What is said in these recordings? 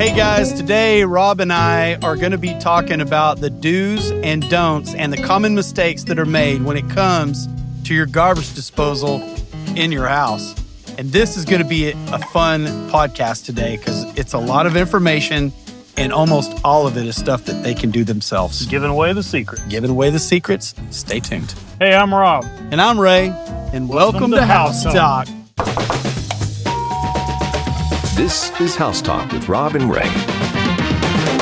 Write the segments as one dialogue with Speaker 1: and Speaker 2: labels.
Speaker 1: Hey guys, today Rob and I are going to be talking about the do's and don'ts and the common mistakes that are made when it comes to your garbage disposal in your house. And this is going to be a fun podcast today because it's a lot of information and almost all of it is stuff that they can do themselves.
Speaker 2: Giving away the secret.
Speaker 1: Giving away the secrets. Stay tuned.
Speaker 2: Hey, I'm Rob.
Speaker 1: And I'm Ray. And welcome to House Talk.
Speaker 3: This is House Talk with Rob and Ray.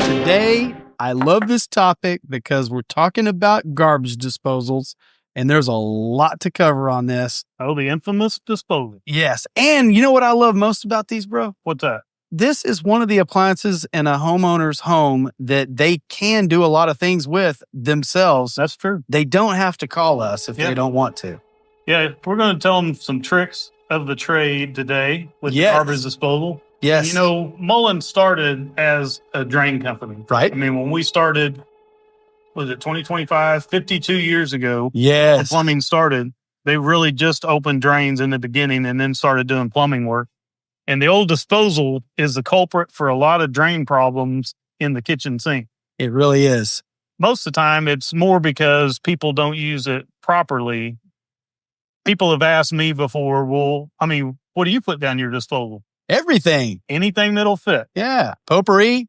Speaker 1: Today, I love this topic because we're talking about garbage disposals, and there's a lot to cover on this.
Speaker 2: Oh, the infamous disposal.
Speaker 1: Yes. And you know what I love most about these, bro?
Speaker 2: What's that?
Speaker 1: This is one of the appliances in a homeowner's home that they can do a lot of things with themselves.
Speaker 2: That's true.
Speaker 1: They don't have to call us if they don't want to.
Speaker 2: Yeah, we're going to tell them some tricks of the trade today with the garbage disposal.
Speaker 1: Yes.
Speaker 2: You know, Mullin started as a drain company.
Speaker 1: Right.
Speaker 2: I mean, when we started, was it 2025, 52 years ago?
Speaker 1: Yes.
Speaker 2: When plumbing started, they really just opened drains in the beginning and then started doing plumbing work. And the old disposal is the culprit for a lot of drain problems in the kitchen sink.
Speaker 1: It really is.
Speaker 2: Most of the time, it's more because people don't use it properly. People have asked me before, well, I mean, what do you put down your disposal?
Speaker 1: Everything.
Speaker 2: Anything that'll fit.
Speaker 1: Yeah. Potpourri.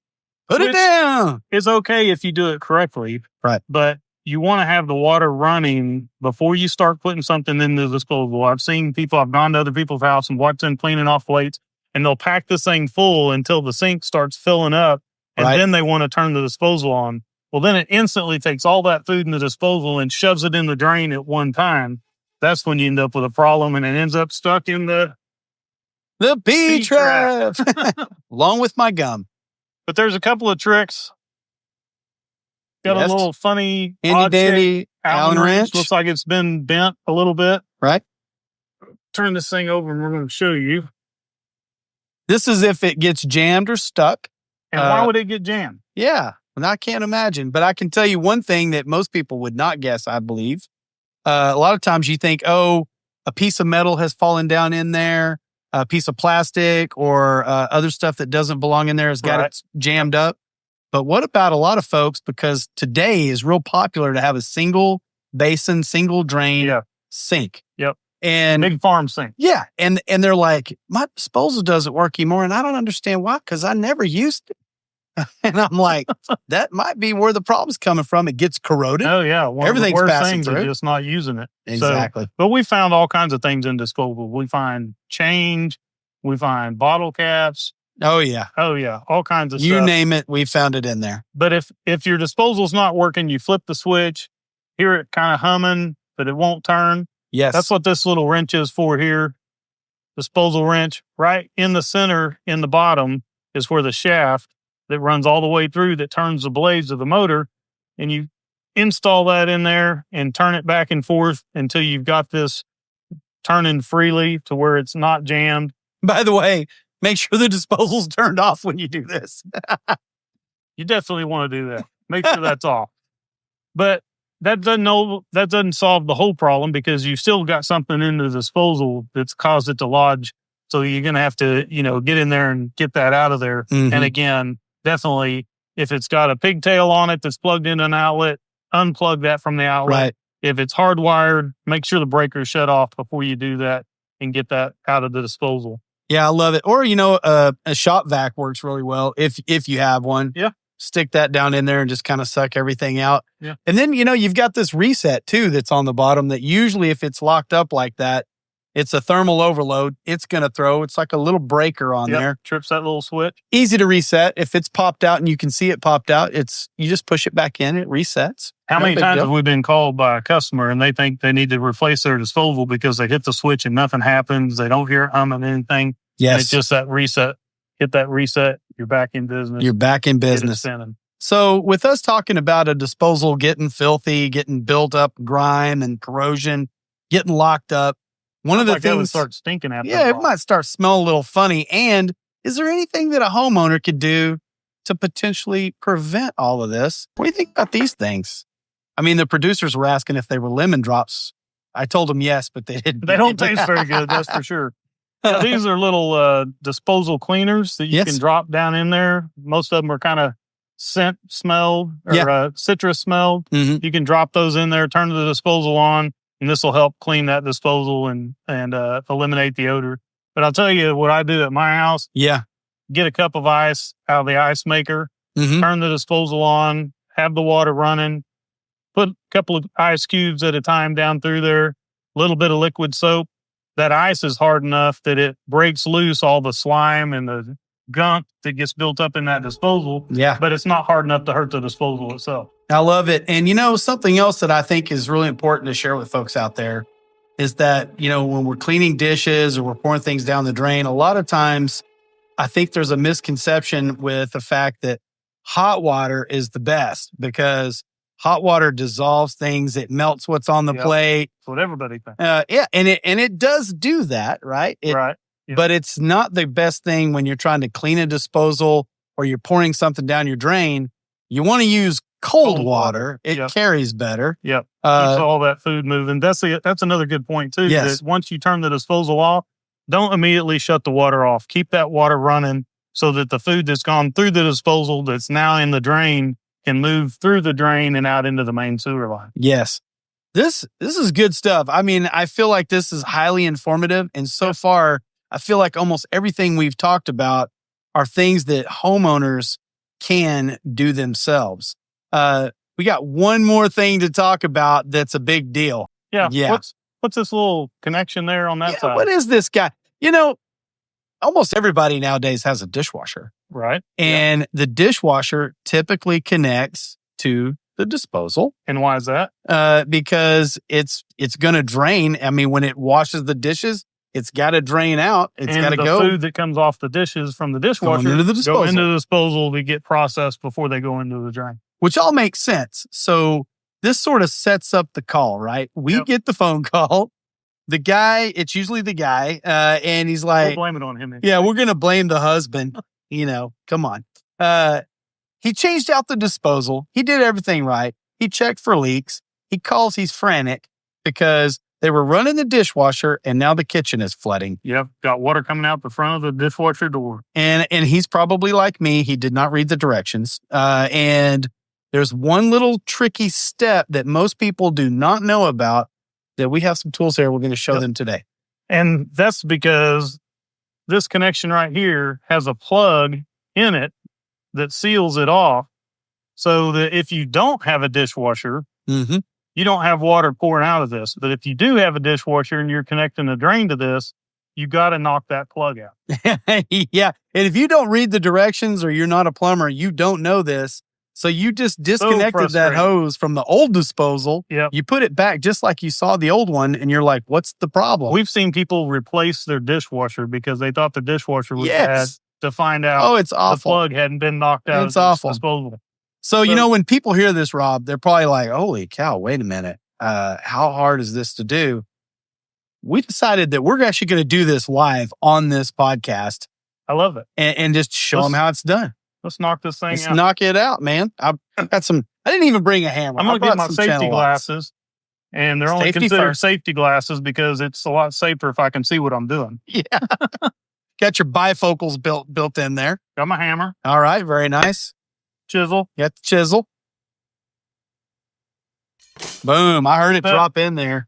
Speaker 1: Put it down.
Speaker 2: It's okay if you do it correctly.
Speaker 1: Right.
Speaker 2: But you want to have the water running before you start putting something in the disposal. I've seen people, I've gone to other people's house and watched them cleaning off plates, and they'll pack this thing full until the sink starts filling up, and then they want to turn the disposal on. Well, then it instantly takes all that food in the disposal and shoves it in the drain at one time. That's when you end up with a problem, and it ends up stuck in the
Speaker 1: bee trap, along with my gum.
Speaker 2: But there's a couple of tricks. Got a little funny,
Speaker 1: handy-dandy Allen wrench.
Speaker 2: Looks like it's been bent a little bit.
Speaker 1: Right.
Speaker 2: Turn this thing over and we're going to show you.
Speaker 1: This is if it gets jammed or stuck.
Speaker 2: And why would it get jammed?
Speaker 1: Yeah, and I can't imagine. But I can tell you one thing that most people would not guess, I believe. A lot of times you think, oh, a piece of metal has fallen down in there, a piece of plastic or other stuff that doesn't belong in there has got it jammed up. But what about a lot of folks, because today is real popular to have a single basin, single drain sink.
Speaker 2: Yep.
Speaker 1: And
Speaker 2: big farm sink.
Speaker 1: Yeah. And they're like, my disposal doesn't work anymore. And I don't understand why, because I never used it. And I'm like, that might be where the problem's coming from. It gets corroded.
Speaker 2: Oh, yeah.
Speaker 1: Everything's
Speaker 2: the worst
Speaker 1: passing
Speaker 2: things
Speaker 1: through.
Speaker 2: are just not using it.
Speaker 1: Exactly.
Speaker 2: But we found all kinds of things in disposal. We find change. We find bottle caps.
Speaker 1: Oh, yeah.
Speaker 2: Oh, yeah. All kinds of stuff.
Speaker 1: You name it, we found it in there.
Speaker 2: But if your disposal's not working, you flip the switch, hear it kind of humming, but it won't turn.
Speaker 1: Yes.
Speaker 2: That's what this little wrench is for here. Disposal wrench. Right in the center, in the bottom, is where the shaft that runs all the way through that turns the blades of the motor. And you install that in there and turn it back and forth until you've got this turning freely to where it's not jammed.
Speaker 1: By the way, make sure the disposal's turned off when you do this.
Speaker 2: You definitely want to do that. Make sure that's off. But that doesn't solve the whole problem, because you've still got something in the disposal that's caused it to lodge. So you're going to have to, get in there and get that out of there. Mm-hmm. And again, definitely, if it's got a pigtail on it that's plugged into an outlet, unplug that from the outlet.
Speaker 1: Right.
Speaker 2: If it's hardwired, make sure the breaker's shut off before you do that and get that out of the disposal.
Speaker 1: Yeah, I love it. Or, a shop vac works really well if you have one.
Speaker 2: Yeah.
Speaker 1: Stick that down in there and just kind of suck everything out.
Speaker 2: Yeah.
Speaker 1: And then, you've got this reset too that's on the bottom that usually if it's locked up like that, it's a thermal overload. It's going to throw. It's like a little breaker on there.
Speaker 2: Trips that little switch.
Speaker 1: Easy to reset. If it's popped out and you can see it popped out, you just push it back in. It resets.
Speaker 2: How many times have we been called by a customer and they think they need to replace their disposal because they hit the switch and nothing happens. They don't hear it humming anything.
Speaker 1: Yes.
Speaker 2: And it's just that reset. Hit that reset. You're back in business.
Speaker 1: You're back in business. So with us talking about a disposal getting filthy, getting built up grime and corrosion, getting locked up, one of the things...
Speaker 2: It would start stinking after
Speaker 1: it might start smelling a little funny. And is there anything that a homeowner could do to potentially prevent all of this? What do you think about these things? I mean, the producers were asking if they were lemon drops. I told them yes, but they didn't.
Speaker 2: They don't taste very good, that's for sure. Now, these are little disposal cleaners that you can drop down in there. Most of them are kind of scent smelled or citrus smelled.
Speaker 1: Mm-hmm.
Speaker 2: You can drop those in there, turn the disposal on, and this will help clean that disposal and eliminate the odor. But I'll tell you what I do at my house.
Speaker 1: Yeah.
Speaker 2: Get a cup of ice out of the ice maker,
Speaker 1: Mm-hmm.
Speaker 2: turn the disposal on, have the water running, put a couple of ice cubes at a time down through there, a little bit of liquid soap. That ice is hard enough that it breaks loose all the slime and the gunk that gets built up in that disposal.
Speaker 1: Yeah.
Speaker 2: But it's not hard enough to hurt the disposal itself.
Speaker 1: I love it. And, something else that I think is really important to share with folks out there is that, when we're cleaning dishes or we're pouring things down the drain, a lot of times I think there's a misconception with the fact that hot water is the best because hot water dissolves things. It melts what's on the plate.
Speaker 2: That's what everybody thinks.
Speaker 1: And it does do that, right?
Speaker 2: Right. Yep.
Speaker 1: But it's not the best thing when you're trying to clean a disposal or you're pouring something down your drain. You want to use cold water. It carries better.
Speaker 2: Yep. Keeps all that food moving. That's another good point too.
Speaker 1: Yes.
Speaker 2: That once you turn the disposal off, don't immediately shut the water off. Keep that water running so that the food that's gone through the disposal that's now in the drain can move through the drain and out into the main sewer line.
Speaker 1: Yes. This is good stuff. I mean, I feel like this is highly informative. And so far, I feel like almost everything we've talked about are things that homeowners can do themselves. We got one more thing to talk about that's a big deal.
Speaker 2: Yeah. What's this little connection there on that side?
Speaker 1: What is this guy? Almost everybody nowadays has a dishwasher.
Speaker 2: Right.
Speaker 1: And the dishwasher typically connects to the disposal.
Speaker 2: And why is that?
Speaker 1: Because it's going to drain. I mean, when it washes the dishes, it's got to drain out. It's got to go.
Speaker 2: And the food that comes off the dishes from the dishwasher
Speaker 1: go into the
Speaker 2: disposal to get processed before they go into the drain.
Speaker 1: Which all makes sense. So this sort of sets up the call, right? We get the phone call. The guy, it's usually the guy, and he's like,
Speaker 2: we'll blame it on him.
Speaker 1: Yeah, we're going to blame the husband. Come on. He changed out the disposal. He did everything right. He checked for leaks. He calls, he's frantic because they were running the dishwasher and now the kitchen is flooding.
Speaker 2: Yep. Got water coming out the front of the dishwasher door.
Speaker 1: And he's probably like me. He did not read the directions. And there's one little tricky step that most people do not know about that we have some tools here. We're going to show them today.
Speaker 2: And that's because this connection right here has a plug in it that seals it off so that if you don't have a dishwasher,
Speaker 1: mm-hmm.
Speaker 2: you don't have water pouring out of this. But if you do have a dishwasher and you're connecting a drain to this, you got to knock that plug out.
Speaker 1: Yeah. And if you don't read the directions or you're not a plumber, you don't know this. So you just disconnected that hose from the old disposal.
Speaker 2: Yep.
Speaker 1: You put it back just like you saw the old one, and you're like, what's the problem?
Speaker 2: We've seen people replace their dishwasher because they thought the dishwasher was bad to find out
Speaker 1: it's awful.
Speaker 2: The plug hadn't been knocked out
Speaker 1: it's
Speaker 2: of
Speaker 1: awful.
Speaker 2: the disposal.
Speaker 1: So, when people hear this, Rob, they're probably like, holy cow, wait a minute. How hard is this to do? We decided that we're actually going to do this live on this podcast.
Speaker 2: I love it.
Speaker 1: And just show them how it's done.
Speaker 2: Let's knock this thing out.
Speaker 1: Let's knock it out, man. I've got some. I didn't even bring a hammer.
Speaker 2: I'm going to get my safety glasses. And they're only considered safety glasses because it's a lot safer if I can see what I'm doing.
Speaker 1: Yeah. Got your bifocals built in there.
Speaker 2: Got my hammer.
Speaker 1: All right. Very nice.
Speaker 2: Chisel.
Speaker 1: Got the chisel. Boom. I heard it drop in there.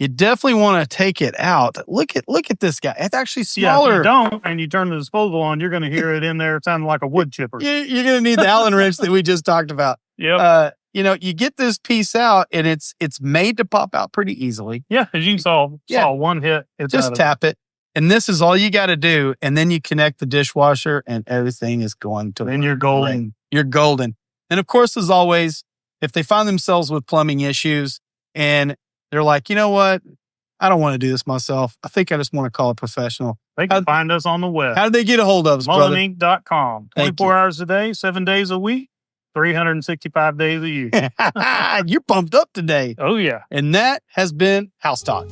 Speaker 1: You definitely want to take it out. Look at this guy. It's actually smaller.
Speaker 2: Yeah, if you don't, and you turn the disposal on, you're going to hear it in there sounding like a wood chipper.
Speaker 1: You're going to need the Allen wrench that we just talked about.
Speaker 2: Yep.
Speaker 1: You get this piece out, and it's made to pop out pretty easily.
Speaker 2: Yeah, as you saw one hit.
Speaker 1: Just tap it, and this is all you got to do, and then you connect the dishwasher, and everything is going to.
Speaker 2: Then you're golden.
Speaker 1: You're golden. And of course, as always, if they find themselves with plumbing issues, and they're like, you know what? I don't want to do this myself. I think I just want to call a professional.
Speaker 2: They can find us on the web.
Speaker 1: How do they get a hold of us, brother?
Speaker 2: Mullininc.com. 24 hours a day, 7 days a week, 365 days a year.
Speaker 1: You're pumped up today.
Speaker 2: Oh, yeah.
Speaker 1: And that has been House Talk.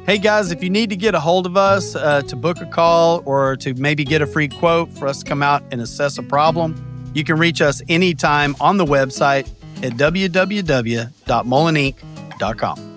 Speaker 1: Hey, guys, if you need to get a hold of us to book a call or to maybe get a free quote for us to come out and assess a problem, you can reach us anytime on the website at www.mullininc.com.